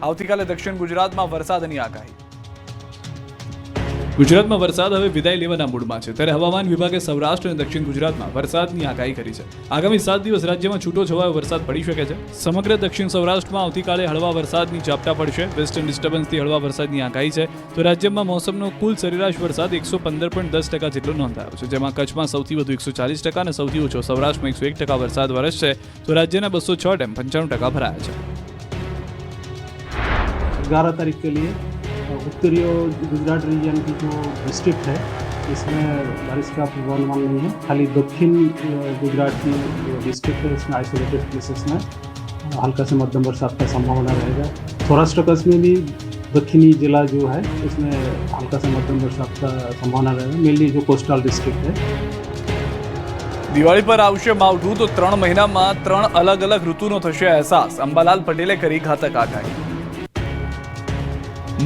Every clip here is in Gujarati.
આવતીકાલે દક્ષિણ ગુજરાતમાં વરસાદની આગાહી। ગુજરાતમાં વરસાદ હવે વિદાય લેવાના મૂડમાં છે, ત્યારે હવામાન વિભાગે સૌરાષ્ટ્ર અને દક્ષિણ ગુજરાતમાં વરસાદની આગાહી કરી છે। આગામી 7 દિવસ રાજ્યમાં છૂટો છવાયો વરસાદ પડી શકે છે। સમગ્ર દક્ષિણ સૌરાષ્ટ્રમાં આવતીકાલે હળવા વરસાદની ઝાપટા પડશે। વેસ્ટર્ન ડિસ્ટર્બન્સથી હળવા વરસાદની આગાહી છે, તો રાજ્યમાં મોસમનો કુલ સરેરાશ વરસાદ 115.10% જેટલો નોંધાયો છે, જેમાં કચ્છમાં સૌથી વધુ 140% અને સૌથી ઓછો સૌરાષ્ટ્રમાં 101% વરસાદ વરસશે, તો રાજ્યના 206 ડેમ 95% ભરાયા છે। 11 तारीख के लिए उत्तरी गुजरात रीजन की जो डिस्ट्रिक्ट है इसमें बारिश का पूर्वानुमान नहीं है। खाली दक्षिण गुजरात की जो डिस्ट्रिक्ट है इसमें आइसोलेटेड प्लेसेस में हल्का से मध्यम बरसात का संभावना रहेगा। सौराष्ट्र कच्छ में भी दक्षिणी जिला जो है इसमें हल्का से मध्यम बरसात का संभावना रहेगा, मेनली जो कोस्टल डिस्ट्रिक्ट है। દિવાળી પર આવશે માવઠું તો 3 મહિનામાં 3 અલગ અલગ ઋતુનો થશે અહેસાસ। અંબાલાલ પટેલે કરી ઘાતક આગાહી।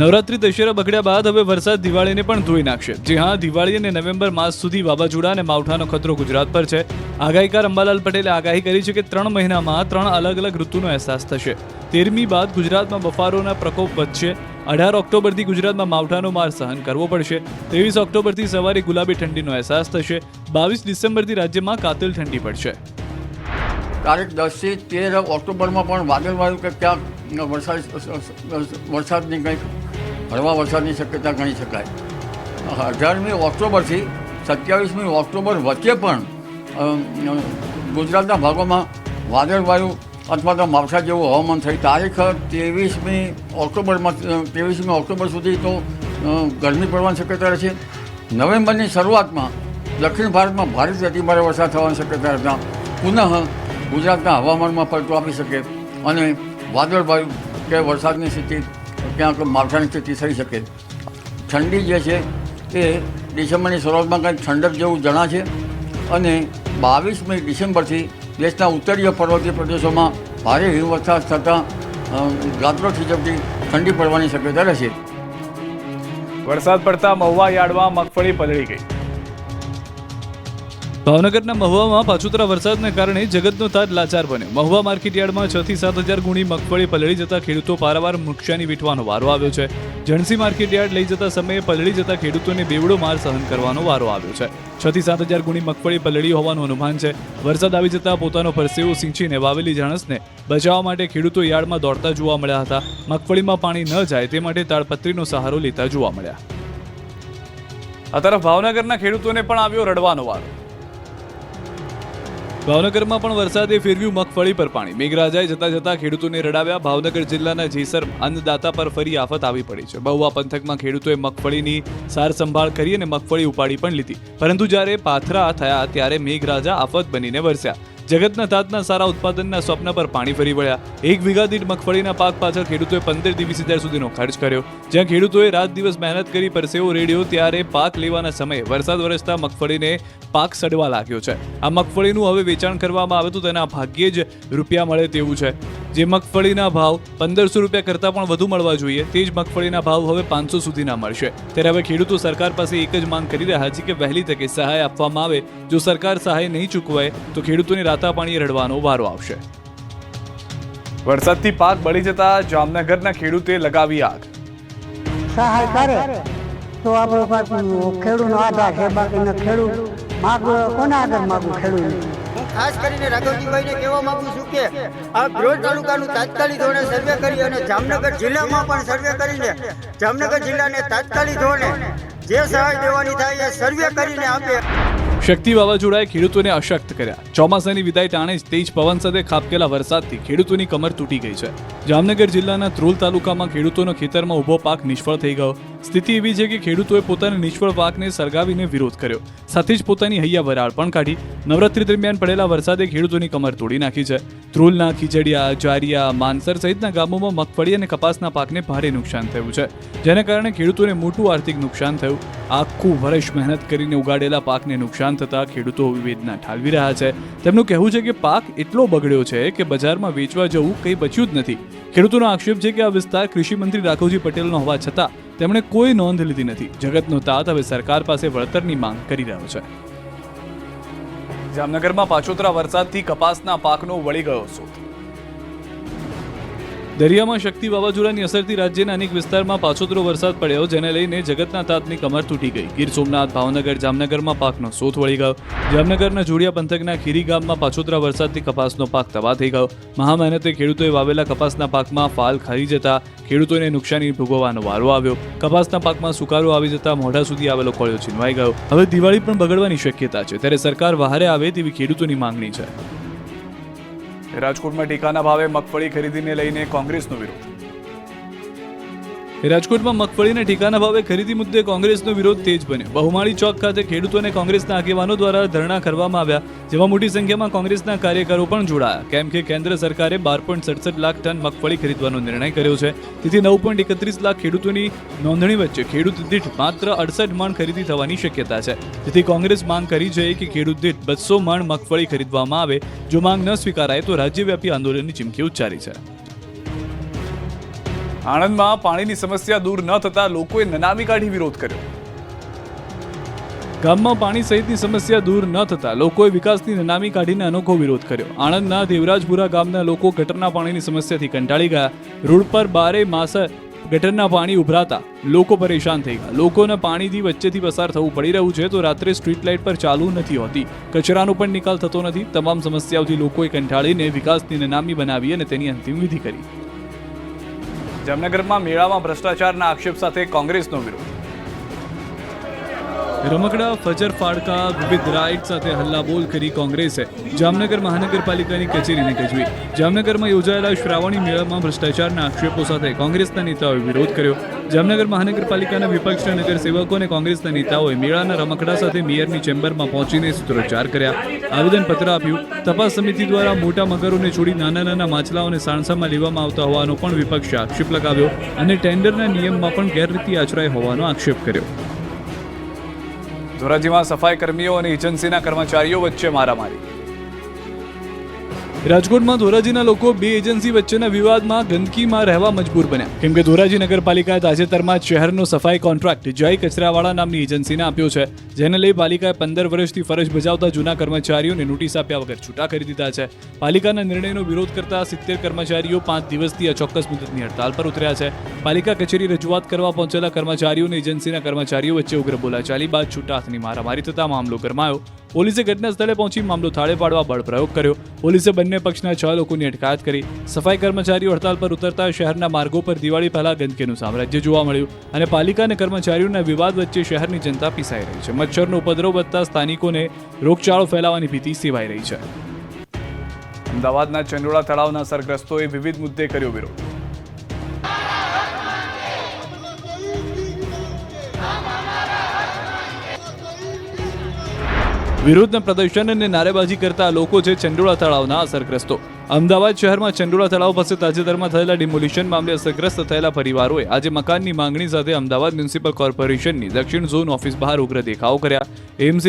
નવરાત્રી દશેરા બગડ્યા બાદ હવે વરસાદ દિવાળીને પણ ધોઈ નાખશે। જી હા, દિવાળી અને નવેમ્બર માસ સુધી વાવાઝોડા અને માવઠાનો ખતરો ગુજરાત પર છે। આગાહીકાર અંબાલાલ પટેલે આગાહી કરી છે કે 3 મહિનામાં 3 અલગ અલગ ઋતુનો અહેસાસ થશે। 13મી બાદ ગુજરાતમાં બફારોના પ્રકોપ વધશે। 18 ઓક્ટોબરથી ગુજરાતમાં માવઠાનો માર સહન કરવો પડશે। 23 ઓક્ટોબરથી સવારે ગુલાબી ઠંડીનો અહેસાસ થશે। 22 ડિસેમ્બરથી રાજ્યમાં કાતિલ ઠંડી પડશે। તારીખ 10 થી 13 ઓક્ટોબરમાં પણ વાદળવાળું કે ક્યાંક વરસાદની કંઈક હળવા વરસાદની શક્યતા ગણી શકાય। 18મી ઓક્ટોબરથી 27મી ઓક્ટોબર વચ્ચે પણ ગુજરાતના ભાગોમાં વાદળવાળું અથવા તો માવઠા જેવું હવામાન થઈ। તારીખ 23મી ઓક્ટોબર સુધી તો ગરમી પડવાની શક્યતા રહેશે। નવેમ્બરની શરૂઆતમાં દક્ષિણ ભારતમાં ભારેથી અતિભારે વરસાદ થવાની શક્યતા રહેતા પુનઃ ગુજરાતના હવામાનમાં પલટો આપી શકે અને વાદળવાળું કે વરસાદની સ્થિતિ ક્યાંક માવઠાની સ્થિતિ થઈ શકે। ઠંડી જે છે એ ડિસેમ્બરની શરૂઆતમાં કંઈક ઠંડક જેવું જણાશે અને 22મી ડિસેમ્બરથી દેશના ઉત્તરીય પર્વતીય પ્રદેશોમાં ભારે હિમવર્ષા થતાં રાત્રો થીજવતી ઠંડી પડવાની શક્યતા રહેશે। વરસાદ પડતા મહુવા યાર્ડમાં મગફળી પલળી ગઈ। ભાવનગરના મહુવામાં પાછોતરા વરસાદને કારણે જગતનો તાજ લાચાર બન્યો। મહુવા માર્કેટ યાર્ડમાં 6 થી 7 હજાર ગુણી મગફળી પલળી જતા ખેડૂતો પારાવાર નુકસાની વેઠવાનો વારો આવ્યો છે। જણસી માર્કેટ યાર્ડ લઈ જતા સમયે પલળી જતા ખેડૂતોને બેવડો માર સહન કરવાનો વારો આવ્યો છે। 6 થી 7 હજાર ગુણી મગફળી પલળી હોવાનું અનુમાન છે। વરસાદ આવી જતા પોતાનો પરસેવો સિંચીને વાવેલી જાણસને બચાવવા માટે ખેડૂતો યાર્ડમાં દોડતા જોવા મળ્યા હતા। મગફળીમાં પાણી ન જાય તે માટે તાડપત્રીનો સહારો લેતા જોવા મળ્યા। આ તરફ ભાવનગરના ખેડૂતોને પણ આવ્યો રડવાનો વારો। ભાવનગરમાં પણ વરસાદે ફેરવ્યું મગફળી પર પાણી। મેઘરાજાએ જતા જતા ખેડૂતોને રડાવ્યા। ભાવનગર જિલ્લાના જેસર અન્નદાતા પર ફરી આફત આવી પડી છે। મહુવા પંથકમાં ખેડૂતોએ મગફળીની સાર સંભાળ કરી અને મગફળી ઉપાડી પણ લીધી, પરંતુ જ્યારે પાથરા થયા ત્યારે મેઘરાજા આફત બનીને વરસ્યા। જગતના તાતના સારા ઉત્પાદનના સ્વપ્ન પર પાણી ફરી વળ્યા। 1 વીઘા દીઠ મગફળીના પાક પાછળ ખેડૂતોએ 15-20 હજાર સુધીનો ખર્ચ કર્યો। જ્યાં ખેડૂતોએ રાત દિવસ મહેનત કરી પરસેવો રેડ્યો, ત્યારે પાક લેવાના સમયે વરસાદ વરસતા મગફળીને પાક સડવા લાગ્યો છે। આ મગફળીનું હવે વેચાણ કરવામાં આવે તો તેના ભાગ્યે જ રૂપિયા મળે તેવું છે। જે મગફળીના ભાવ 1500 રૂપિયા કરતાં પણ વધુ મળવા જોઈએ, તે જ મગફળીના ભાવ હવે 500 સુધીના મળશે। ત્યારે હવે ખેડૂતો સરકાર પાસે એક જ માંગ કરી રહ્યા છે કે વહેલી તકે સહાય આપવામાં આવે। જો સરકાર સહાય નહીં ચૂકવાય તો ખેડૂતોને રાતા પાણીએ રડવાનો વારો આવશે। વરસાદથી પાક બળી જતા જામનગરના ખેડૂતે લગાવી આગ। સહાય કરે તો આપણો ખેડૂતનો આધાર છે, બાકીના ખેડૂત માગ કોના આગળ માગું ખેડૂત। ખાસ કરીને રાઘવજીભાઈને કહેવા માંગુ છું કે આ ભ્રોજ તાલુકાનું તાત્કાલિક ધોરણે સર્વે કરી અને જામનગર જિલ્લામાં પણ સર્વે કરીને જામનગર જિલ્લાને તાત્કાલિક ધોરણે જે સહાય દેવાની થાય એ સર્વે કરીને આપે। શક્તિ વાવાઝોડાએ ખેડૂતોને અશક્ત કર્યા। ચોમાસાની વિદાય ટાણે જ તેજ પવન સાથે ખાબકેલા વરસાદથી ખેડૂતોની કમર તૂટી ગઈ છે। જામનગર જિલ્લાના ધ્રોલ તાલુકામાં ખેડૂતોનો ખેતરમાં ઊભો પાક નિષ્ફળ થઈ ગયો। સ્થિતિ એવી છે કે ખેડૂતોએ પોતાના નિષ્ફળ પાકને સળગાવીને વિરોધ કર્યો, સાથે જ પોતાની હૈયા વરાળ પણ કાઢી। નવરાત્રી દરમિયાન પડેલા વરસાદે ખેડૂતોની કમર તોડી નાખી છે। ધ્રોલના ખીજડીયા, જારિયા, માનસર સહિતના ગામોમાં મગફળી અને કપાસના પાકને ભારે નુકસાન થયું છે, જેના કારણે ખેડૂતોને મોટું આર્થિક નુકસાન થયું। આખું વર્ષ મહેનત કરીને ઉગાડેલા પાકને નુકસાન થતા ખેડૂતો વેદના ઠાલવી રહ્યા છે। તેમનું કહેવું છે કે પાક એટલો બગડ્યો છે કે બજારમાં વેચવા જવું કંઈ બચ્યું જ નથી। ખેડૂતોનો આક્ષેપ છે કે આ વિસ્તાર કૃષિ મંત્રી રાઘવજી પટેલનો હોવા છતાં તેમણે કોઈ નોંધ લીધી નથી। જગતનો તાત હવે સરકાર પાસે વળતરની માંગ કરી રહ્યો છે। જામનગરમાં પાછોતરા વરસાદથી કપાસના પાકનો વળી ગયો સૂત। દરિયામાં શક્તિ વાવાઝોડાની અસરથી રાજ્યના અનેક વિસ્તારમાં પાછોતરો વરસાદ પડ્યો, જેને લઈને જગતના તાતની કમર તૂટી ગઈ. ગીર સોમનાથ, ભાવનગર, જામનગરમાં પાકનો સોથ વળી ગયો. જામનગરના જોડિયા પંથકના ખીરી ગામમાં પાછોતરા વરસાદથી કપાસનો પાક તબાહ થઈ ગયો. મહા મહેનતે ખેડૂતોએ વાવેલા કપાસના પાકમાં ફાલ ખરી જતા ખેડૂતોને નુકસાની ભોગવવાનો વારો આવ્યો. કપાસના પાકમાં સુકારો આવી જતા મોઢા સુધી આવેલો કોળિયો છીનવાઈ ગયો. હવે દિવાળી પણ બગડવાની શક્યતા છે, ત્યારે સરકાર વહારે આવે તેવી ખેડૂતોની માંગણી છે. રાજકોટમાં ટેકાના ભાવે મગફળી ખરીદીને લઈને કોંગ્રેસનો વિરોધ. રાજકોટમાં મગફળીના ટેકાના ભાવે ખરીદી મુદ્દે કોંગ્રેસનો વિરોધ તેજ બન્યો. બહુમાળી ચોક ખાતે ખેડૂતો અને કોંગ્રેસના આગેવાનો દ્વારા ધરણા કરવામાં આવ્યા, જેમાં મોટી સંખ્યામાં કોંગ્રેસના કાર્યકરો પણ જોડાયા. કેમ કે કેન્દ્ર સરકારે 12.67 લાખ ટન મગફળી ખરીદવાનો નિર્ણય કર્યો છે. તેથી 9.31 લાખ ખેડૂતોની નોંધણી વચ્ચે ખેડૂત દીઠ માત્ર 68 મણ ખરીદી થવાની શક્યતા છે. તેથી કોંગ્રેસ માંગ કરી છે કે ખેડૂત દીઠ 200 મણ મગફળી ખરીદવામાં આવે. જો માંગ ન સ્વીકારાય તો રાજ્યવ્યાપી આંદોલનની ચીમકી ઉચ્ચારી છે. આણંદમાં પાણીની સમસ્યા દૂર ન થતા લોકોએ નનામી કાઢી વિરોધ કર્યો. ગામમાં પાણી સહિતની સમસ્યા દૂર ન થતા લોકોએ વિકાસની નનામી કાઢીને અનોખો વિરોધ કર્યો. આણંદના દેવરાજપુરા ગામના લોકો ગટરના પાણીની સમસ્યાથી કંટાળી ગયા. રોડ પર બારે માસ ગટરના પાણી ઉભરાતા લોકો પરેશાન થઈ ગયા. લોકોને પાણીથી વચ્ચેથી પસાર થવું પડી રહ્યું છે, તો રાત્રે સ્ટ્રીટ લાઇટ પર ચાલુ નથી હોતી. કચરાનો પણ નિકાલ થતો નથી. તમામ સમસ્યાઓથી લોકોએ કંટાળીને વિકાસની નનામી બનાવી અને તેની અંતિમ વિધિ કરી. જામનગરમાં મેળામાં ભ્રષ્ટાચારના આક્ષેપ સાથે કોંગ્રેસનો વિરોધ. રમકડા, ફજર ફાડકા, વિવિધ રાઇડ સાથે હલ્લાબોલ કરી કોંગ્રેસે જામનગર મહાનગરપાલિકાની કચેરીને ગજવી. જામનગરમાં યોજાયેલા શ્રાવણી મેળામાં ભ્રષ્ટાચારના આક્ષેપો સાથે કોંગ્રેસના નેતાઓએ વિરોધ કર્યો. જામનગર મહાનગરપાલિકાના વિપક્ષના નગરસેવકો અને કોંગ્રેસના નેતાઓએ મેળાના રમકડા સાથે મેયરની ચેમ્બરમાં પહોંચીને સૂત્રોચ્ચાર કર્યા. આવેદનપત્ર આપ્યું. તપાસ સમિતિ દ્વારા મોટા મગરોને છોડી નાના નાના માછલાઓને સાણસામાં લેવામાં આવતા હોવાનો પણ વિપક્ષે આક્ષેપ લગાવ્યો અને ટેન્ડરના નિયમમાં પણ ગેરરીતિ આચરાઈ હોવાનો આક્ષેપ કર્યો. ધોરાજીમાં સફાઈ કર્મીઓ અને એજન્સીના કર્મચારીઓ વચ્ચે મારામારી. રાજકોટમાં ધોરાજીના લોકો બે એજન્સી વચ્ચેના વિવાદમાં ગંદકીમાં રહેવા મજબૂર બન્યા. કેમ કે ધોરાજી નગરપાલિકાએ તાજેતરમાં જ શહેરનો સફાઈ કોન્ટ્રાક્ટ જય કચરાવાળા નામની એજન્સીને આપ્યો છે, જેને લઈ પાલિકાએ 15 વર્ષથી ફરજ બજાવતા જૂના કર્મચારીઓને નોટિસ આપ્યા વગર છૂટા કરી દીધા છે. પાલિકાના નિર્ણયનો વિરોધ કરતા 70 કર્મચારીઓ 5 દિવસથી અચોક્કસ મુદતની હડતાલ પર ઉતર્યા છે. પાલિકા કચેરી રજૂઆત કરવા પહોંચેલા કર્મચારીઓ અને એજન્સીના કર્મચારીઓ વચ્ચે ઉગ્ર બોલાચાલી બાદ છૂટા હાથની મારામારી થતા મામલો ગરમાયો. પોલીસે ઘટના સ્થળે પહોંચી મામલો થાળે પાડવા બળ પ્રયોગ કર્યો. પોલીસે બંને પક્ષના 6 લોકોની અટકાયત કરી. સફાઈ કર્મચારીઓ હડતાલ પર ઉતરતા શહેરના માર્ગો પર દિવાળી પહેલા ગંદકીનું સામ્રાજ્ય જોવા મળ્યું અને પાલિકા અને કર્મચારીઓના વિવાદ વચ્ચે શહેરની જનતા પીસાઈ રહી છે. મચ્છરનો ઉપદ્રવ વધતા સ્થાનિકોને રોગચાળો ફેલાવાની ભીતિ સેવાઈ રહી છે. અમદાવાદના ચંડોળા તળાવના અસરગ્રસ્તોએ વિવિધ મુદ્દે કર્યો વિરોધ. વિરોધના પ્રદર્શન અને નારેબાજી કરતા લોકો છે ચંડોળા તળાવના અસરગ્રસ્તો. અમદાવાદ શહેરમાં ચંડોળા તળાવ પાસે તાજેતરમાં થયેલા ડિમોલિશન મામલે અસરગ્રસ્ત થયેલા પરિવારોએ આજે મકાનની માંગણી સાથે અમદાવાદ મ્યુનિસિપલ કોર્પોરેશનની દક્ષિણ ઝોન ઓફિસ બહાર ઉગ્ર દેખાવો કર્યા. એમસી